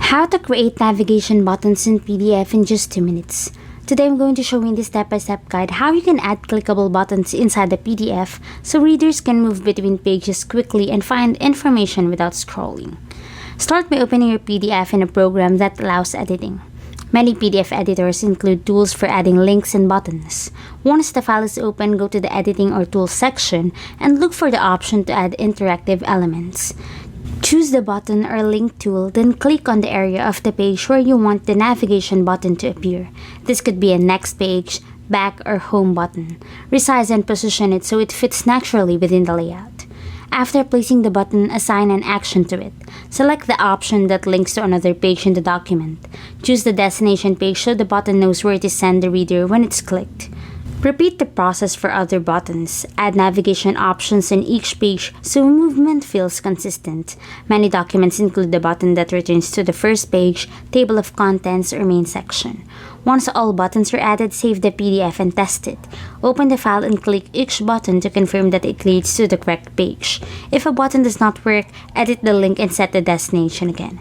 How to create navigation buttons in PDF in just 2 minutes. Today I'm going to show you in this step-by-step guide how you can add clickable buttons inside the PDF so readers can move between pages quickly and find information without scrolling. Start by opening your PDF in a program that allows editing. Many PDF editors include tools for adding links and buttons. Once the file is open, go to the Editing or Tools section and look for the option to add interactive elements. Choose the button or link tool, then click on the area of the page where you want the navigation button to appear. This could be a next page, back, or home button. Resize and position it so it fits naturally within the layout. After placing the button, assign an action to it. Select the option that links to another page in the document. Choose the destination page so the button knows where to send the reader when it's clicked. Repeat the process for other buttons. Add navigation options in each page so movement feels consistent. Many documents include the button that returns to the first page, table of contents, or main section. Once all buttons are added, save the PDF and test it. Open the file and click each button to confirm that it leads to the correct page. If a button does not work, edit the link and set the destination again.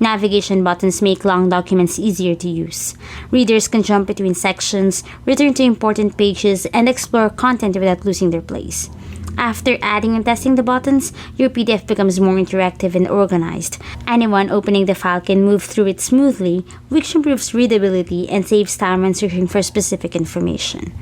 Navigation buttons make long documents easier to use. Readers can jump between sections, return to important pages, and explore content without losing their place. After adding and testing the buttons, your PDF becomes more interactive and organized. Anyone opening the file can move through it smoothly, which improves readability and saves time when searching for specific information.